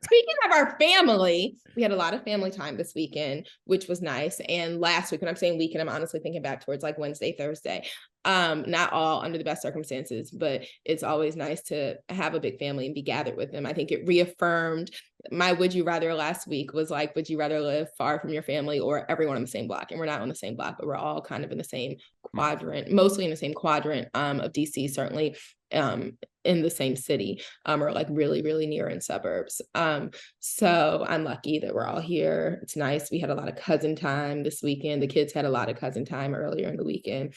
Speaking of our family, we had a lot of family time this weekend, which was nice. And last week, when I'm saying weekend, I'm honestly thinking back towards like Wednesday, Thursday. Not all under the best circumstances, but it's always nice to have a big family and be gathered with them. I think it reaffirmed my would you rather last week was like, would you rather live far from your family or everyone on the same block? And we're not on the same block, but we're all kind of in the same quadrant, mostly in the same quadrant of DC, certainly in the same city, or like really, really near in suburbs. So I'm lucky that we're all here. It's nice. We had a lot of cousin time this weekend. The kids had a lot of cousin time earlier in the weekend.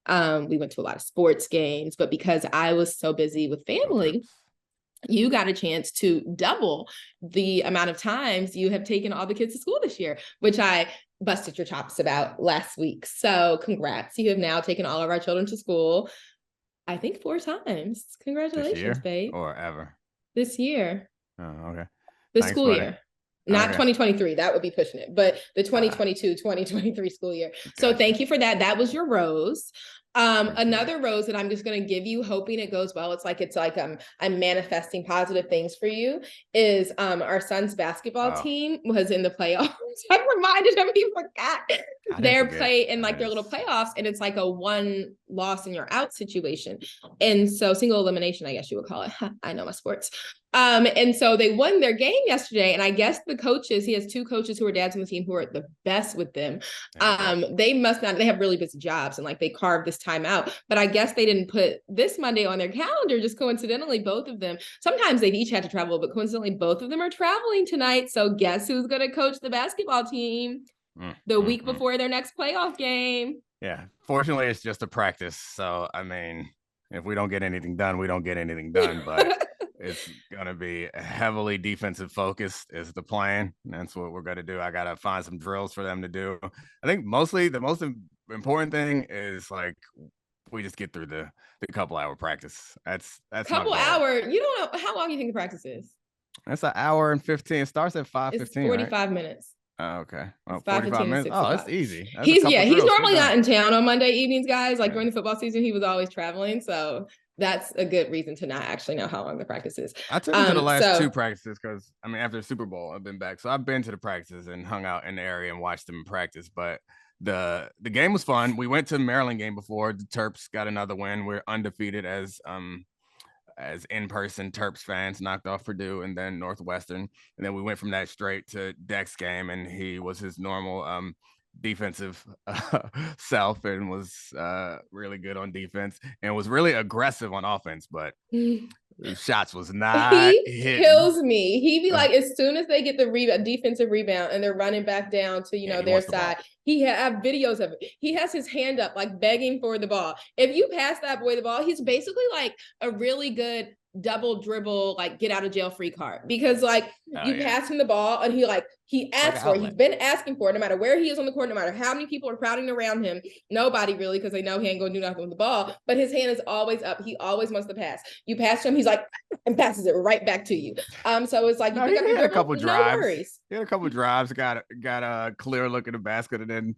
We went to a lot of sports games, but because I was so busy with family, you got a chance to double the amount of times you have taken all the kids to school this year, which I busted your chops about last week. So congrats. You have now taken all of our children to school, I think 4 times. Congratulations, babe. Or ever. This year. Oh, okay. The school year. Not 2023. That would be pushing it, but the 2022-2023 school year. Gotcha. So thank you for that. That was your rose. Another rose that I'm just going to give you, hoping it goes well. It's like I'm manifesting positive things for you. Is our son's basketball team was in the playoffs. I reminded him he forgot their play in like their little playoffs, and it's like a 1 loss and you're out situation, and so single elimination, I guess you would call it. I know my sports. And so they won their game yesterday, and I guess the coaches, he has 2 coaches who are dads on the team who are the best with them. They have really busy jobs and like they carved this time out, but I guess they didn't put this Monday on their calendar. Just coincidentally, both of them, sometimes they've each had to travel, but coincidentally, both of them are traveling tonight. So guess who's going to coach the basketball team the week before their next playoff game? Yeah. Fortunately, it's just a practice. So, I mean, if we don't get anything done, we don't get anything done, but it's going to be heavily defensive focused is the plan. And that's what we're going to do. I got to find some drills for them to do. I think mostly the most important thing is like, we just get through the couple hour practice. That's couple hour. You don't know how long you think the practice is. That's an hour and 15. It starts at 5:15. It's 45 minutes. Oh, okay. Well, 45 minutes. Oh, that's easy. That's he's normally not in town on Monday evenings, guys. Like during the football season, he was always traveling. So that's a good reason to not actually know how long the practice is. I took him to the last 2 practices because, I mean, after the Super Bowl, I've been back. So I've been to the practices and hung out in the area and watched them practice. But the game was fun. We went to the Maryland game before. The Terps got another win. We're undefeated as in-person Terps fans, knocked off Purdue and then Northwestern. And then we went from that straight to Deck's game, and he was his normal defensive self and was really good on defense and was really aggressive on offense, but shots was not hitting. Kills me. He'd be like, as soon as they get the defensive rebound and they're running back down to their side, he have videos of it. He has his hand up like begging for the ball. If you pass that boy the ball, he's basically like a really good double dribble, like get out of jail free card, because like pass him the ball and he asks for it. He's been asking for it no matter where he is on the court, no matter how many people are crowding around him. Nobody really, because they know he ain't gonna do nothing with the ball, but his hand is always up. He always wants to pass. You pass to him, he's like and passes it right back to you. So it's like you pick up your dribble, a couple drives. No worries. He had a couple drives, got a clear look at the basket and then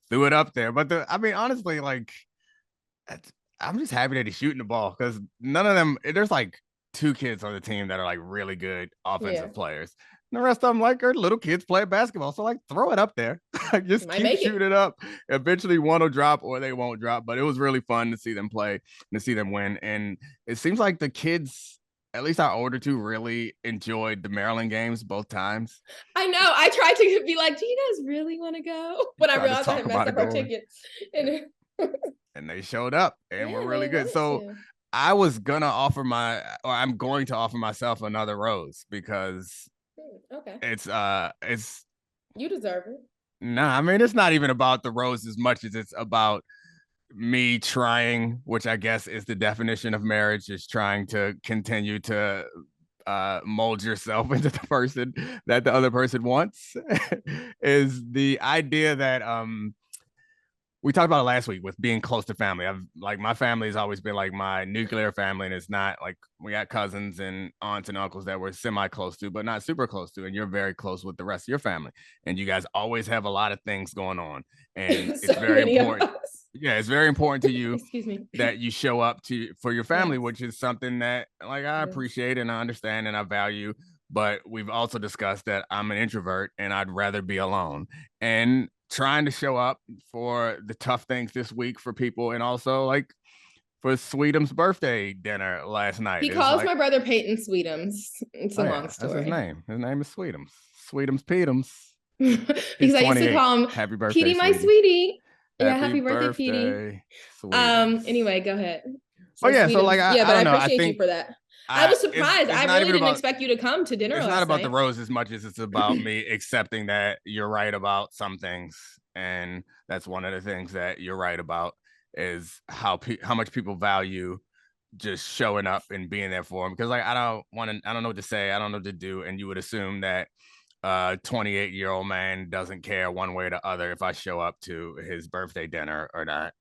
threw it up there. But honestly, like I'm just happy that he's shooting the ball, because none of them, there's like 2 kids on the team that are like really good offensive players. And the rest of them like are little kids playing basketball. So like throw it up there. Just keep shooting it up. Eventually one will drop or they won't drop. But it was really fun to see them play and to see them win. And it seems like the kids, at least our older 2, really enjoyed the Maryland games both times. I know. I tried to be like, do you guys really want to go? When I realized I had messed up our tickets. And they showed up and were really good. So I was I'm going to offer myself another rose, because it's you deserve it. Nah, I mean, it's not even about the rose as much as it's about me trying, which I guess is the definition of marriage, is trying to continue to mold yourself into the person that the other person wants is the idea that we talked about it last week with being close to family. I've like my family has always been like my nuclear family, and it's not like we got cousins and aunts and uncles that we're semi close to, but not super close to. And you're very close with the rest of your family, and you guys always have a lot of things going on, and So it's very many of important. us. Yeah, it's very important to you Excuse me. that you show up to for your family, Yes. which is something that like I Yes. appreciate and I understand and I value. But we've also discussed that I'm an introvert and I'd rather be alone. And trying to show up for the tough things this week for people, and also like for Sweetum's birthday dinner last night. He calls my brother Peyton Sweetums. It's a long story. That's his name. His name is Sweetums. Sweetums Petums. Because I used to call him Happy birthday, Petey, my sweetie. Yeah, happy birthday, Petey. Sweetums. Anyway, go ahead. So, so like I don't know. appreciate you for that. I was surprised. I really didn't expect you to come to dinner. It's last not about night. the rose as much as it's about me accepting that you're right about some things, and that's one of the things that you're right about is how much people value just showing up and being there for them. Because like I don't know what to say, I don't know what to do, and you would assume that 28-year-old man doesn't care one way or the other if I show up to his birthday dinner or not.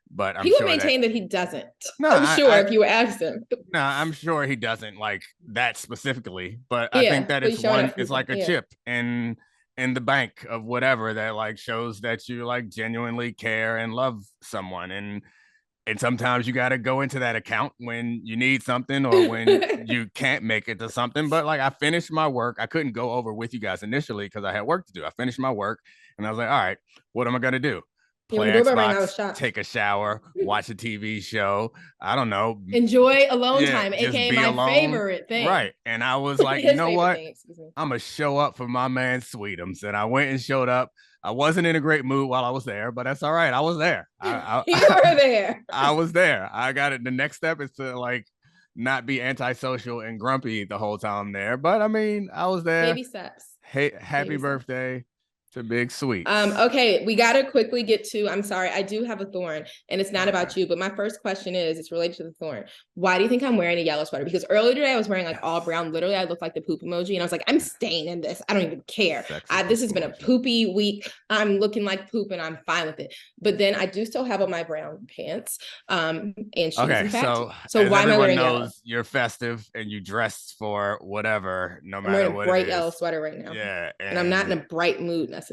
But he would maintain that he doesn't. No, I'm sure if you asked him. No, I'm sure he doesn't like that specifically. But I think that it's like a chip in the bank of whatever that like shows that you like genuinely care and love someone. And sometimes you got to go into that account when you need something or when you can't make it to something. But like I finished my work. I couldn't go over with you guys initially because I had work to do. I finished my work and I was like, all right, what am I going to do? Play Xbox, take a shower, watch a TV show. I don't know. Enjoy alone time, aka my favorite thing. Right. And I was like, you know what? I'm going to show up for my man Sweetums. And I went and showed up. I wasn't in a great mood while I was there, but that's all right. I was there. You were there. I was there. I got it. The next step is to like not be antisocial and grumpy the whole time there. But I mean, I was there. Baby steps. Hey, happy birthday. To Big Sweet. Okay, we got to quickly get to, I'm sorry, I do have a thorn and it's not about you, but my first question is, it's related to the thorn. Why do you think I'm wearing a yellow sweater? Because earlier today I was wearing like all brown. Literally, I looked like the poop emoji and I was like, I'm staying in this. I don't even care. This has been a poopy week. I'm looking like poop and I'm fine with it. But then I do still have on my brown pants and shoes. Okay, so why am I wearing yellow? You're festive and you dress for whatever, no matter what. I'm wearing a bright yellow sweater right now. Yeah. And I'm not in a bright mood necessarily.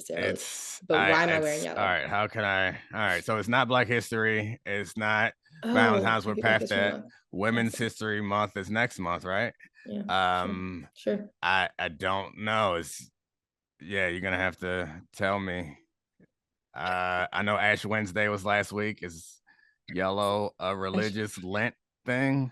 But why am I wearing yellow? All right, how can I? All right, so it's not Black History. It's not Valentine's. We're past that. Women's History Month is next month, right? Yeah. Sure. I don't know. You're gonna have to tell me. I know Ash Wednesday was last week. Is yellow a religious Lent thing?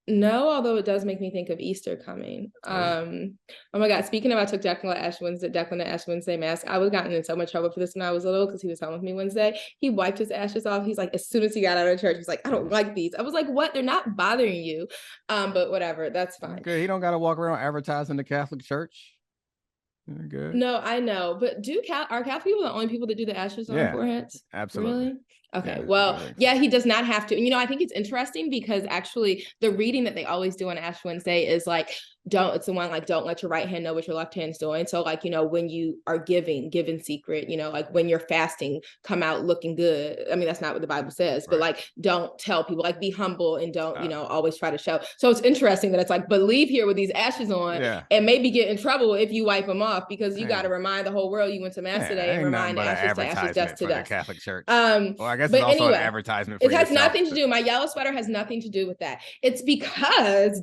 No, although it does make me think of Easter coming. Oh my God. Speaking of, I took Declan to Ash Wednesday mask. I was gotten in so much trouble for this when I was little because he was home with me Wednesday. He wiped his ashes off. He's like, as soon as he got out of church, he's like, I don't like these. I was like, what? They're not bothering you. But whatever, that's fine. Okay, he don't got to walk around advertising the Catholic Church. Good. No, I know, but are Catholic people the only people that do the ashes on foreheads? Absolutely. Really? Okay, he does not have to. And, I think it's interesting because actually the reading that they always do on Ash Wednesday is like, don't let your right hand know what your left hand's doing. So like, when you are give in secret, like when you're fasting, come out looking good. I mean, that's not what the Bible says, but like, don't tell people, like be humble and don't, always try to show. So it's interesting that it's like, but leave here with these ashes on and maybe get in trouble if you wipe them off because you got to remind the whole world you went to mass today and remind ashes to ashes, dust to dust. The Catholic Church. Well, I guess it's also an advertisement for yourself. It has nothing to do. My yellow sweater has nothing to do with that. It's because,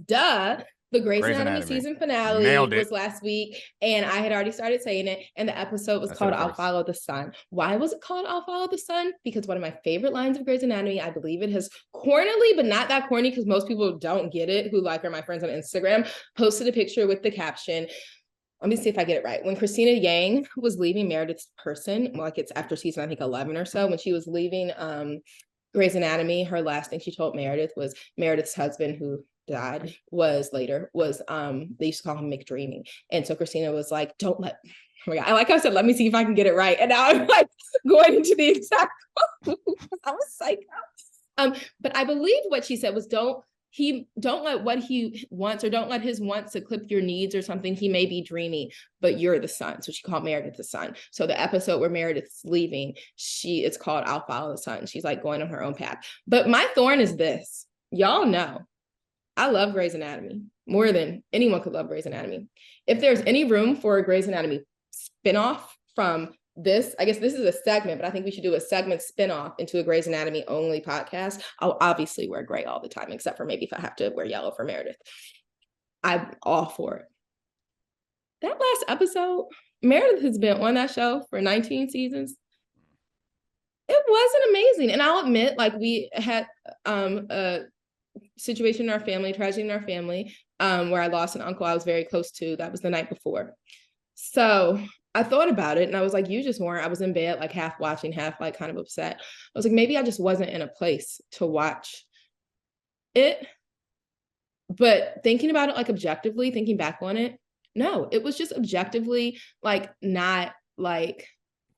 the Grey's Anatomy season finale was last week, and I had already started saying it, and the episode was called I'll Follow the Sun. Why was it called I'll Follow the Sun? Because one of my favorite lines of Grey's Anatomy, I believe it has cornily, but not that corny because most people don't get it, who are my friends on Instagram, posted a picture with the caption, let me see if I get it right. When Christina Yang was leaving Meredith's person, like it's after season, I think 11 or so, when she was leaving Grey's Anatomy, her last thing she told Meredith was Meredith's husband, who died, they used to call him McDreamy. And so Christina was like, don't let, oh my God, I said, let me see if I can get it right. And now I'm like going into the exact, I was psycho. But I believe what she said was don't don't let what he wants, or don't let his wants eclipse your needs or something. He may be dreamy, but you're the sun. So she called Meredith the sun. So the episode where Meredith's leaving, it's called I'll Follow the Sun. She's like going on her own path. But my thorn is this. Y'all know I love Grey's Anatomy more than anyone could love Grey's Anatomy. If there's any room for a Grey's Anatomy spinoff from this, I guess this is a segment, but I think we should do a segment spinoff into a Grey's Anatomy only podcast. I'll obviously wear gray all the time, except for maybe if I have to wear yellow for Meredith. I'm all for it. That last episode, Meredith has been on that show for 19 seasons. It wasn't amazing. And I'll admit, like, we had a situation in our family, tragedy in our family, where I lost an uncle I was very close to. That was the night before. So I thought about it and I was like, you just weren't. I was in bed, like half watching, half like kind of upset. I was like, maybe I just wasn't in a place to watch it. But thinking about it, like objectively, thinking back on it, no, it was just objectively like not like,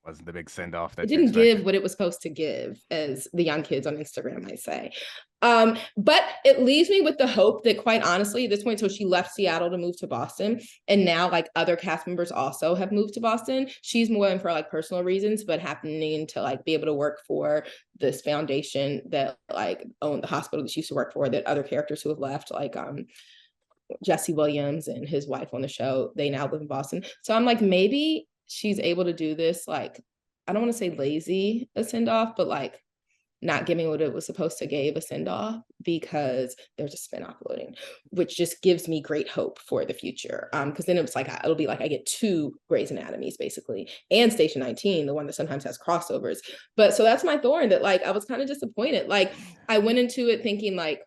wasn't the big send off that it didn't give what it was supposed to give, as the young kids on Instagram might say. But it leaves me with the hope that, quite honestly, at this point, so she left Seattle to move to Boston, and now like other cast members also have moved to Boston. She's moving for like personal reasons, but happening to like be able to work for this foundation that like owned the hospital that she used to work for, that other characters who have left, like Jesse Williams and his wife on the show, they now live in Boston. So I'm like, maybe she's able to do this, like, I don't want to say lazy a send-off, but like not giving what it was supposed to give a send-off, because there's a spin-off loading, which just gives me great hope for the future. Because then it'll be like I get 2 Grey's Anatomies basically, and Station 19, the one that sometimes has crossovers. But so that's my thorn, that like I was kind of disappointed. Like I went into it thinking like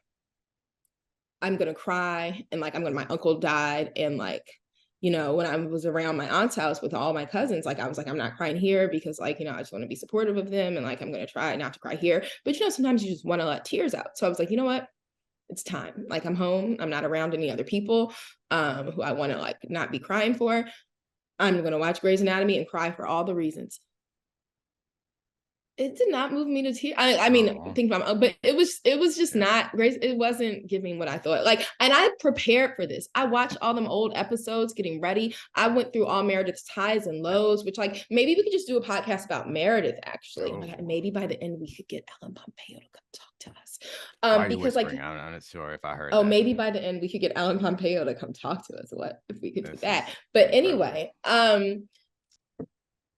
I'm gonna cry, and like my uncle died, and like, you know, when I was around my aunt's house with all my cousins, like I was like, I'm not crying here because like, you know, I just want to be supportive of them, and like I'm going to try not to cry here. But you know, sometimes you just want to let tears out. So I was like, you know what? It's time. Like I'm home. I'm not around any other people who I want to like not be crying for. I'm going to watch Grey's Anatomy and cry for all the reasons. It did not move me to tears. I mean, think about, but it was just not great. It wasn't giving what I thought. Like, and I prepared for this. I watched all them old episodes getting ready. I went through all Meredith's highs and lows, which like maybe we could just do a podcast about Meredith. Actually, like, maybe by the end we could get Ellen Pompeo to come talk to us. Because like, I'm not sure if I heard. Oh, maybe by the end we could get Ellen Pompeo to come talk to us. What if we could do that? But anyway,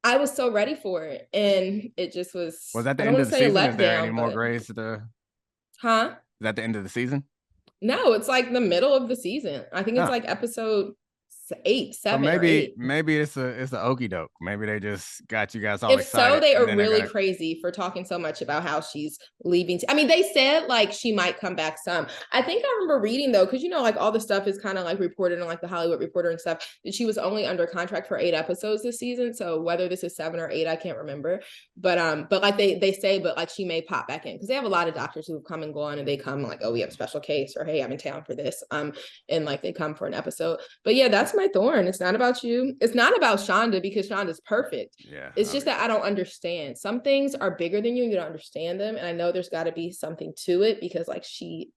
I was so ready for it, and it just was. Was that the end of the season? Is there any more Grays to the? Huh? Is that the end of the season? No, it's like the middle of the season. I think it's like episode 8, 7. So maybe it's a okie doke. Maybe they just got you guys all if excited. So they are really crazy for talking so much about how she's leaving. I mean, they said like she might come back some. I think I remember reading though, because you know, like all the stuff is kind of like reported on like the Hollywood Reporter and stuff, that she was only under contract for 8 episodes this season. So whether this is 7 or 8, I can't remember. But like they say, but like she may pop back in, because they have a lot of doctors who have come and gone, and they come like, oh, we have a special case, or hey, I'm in town for this. And like they come for an episode. But yeah, that's my thorn. It's not about you. It's not about Shonda, because Shonda's perfect. Yeah. It's just that I don't understand. Some things are bigger than you, and you don't understand them. And I know there's got to be something to it, because like she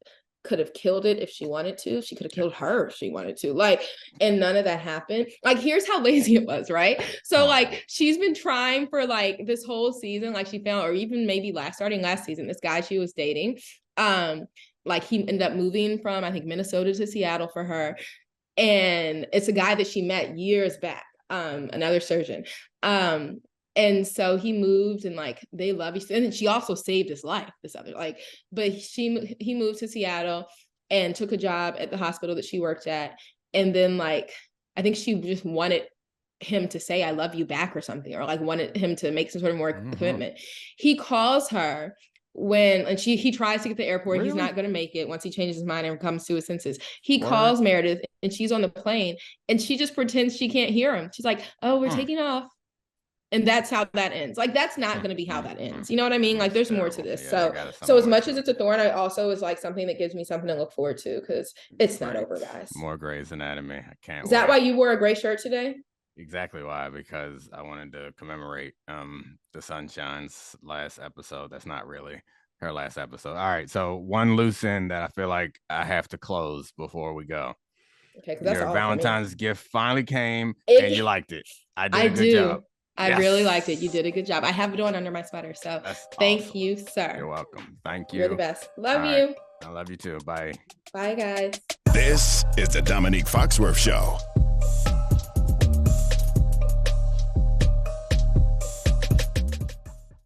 could have killed it if she wanted to. She could have killed her if she wanted to. Like, and none of that happened. Like, here's how lazy it was, right? So like she's been trying for like this whole season, like she found, or even maybe starting last season, this guy she was dating, like he ended up moving from, I think, Minnesota to Seattle for her. And it's a guy that she met years back, another surgeon. And so he moved, and like they love each other. And she also saved his life, this other, like, but he moved to Seattle and took a job at the hospital that she worked at. And then like, I think she just wanted him to say, I love you back or something, or like wanted him to make some sort of more commitment. He calls her and he tries to get to the airport. Really? He's not going to make it once he changes his mind and comes to his senses. He calls Meredith, and she's on the plane, and she just pretends she can't hear him. She's like, oh, we're taking off. And that's how that ends. Like, that's not going to be how that ends. You know what I mean? Like, there's more to this. So as much as it's a thorn, I also is like something that gives me something to look forward to, because it's not over, guys. More Grey's Anatomy. I can't. Is that why you wore a gray shirt today? Exactly why, because I wanted to commemorate the Sunshine's last episode. That's not really her last episode. All right, so one loose end that I feel like I have to close before we go. Okay, because that's your all Valentine's gift finally came, and you liked it. I did a good job. I really liked it. You did a good job. I have it on under my sweater, so thank you, sir. You're welcome. Thank you. You're the best. Love you. I love you too. Bye. Bye, guys. This is the Domonique Foxworth Show.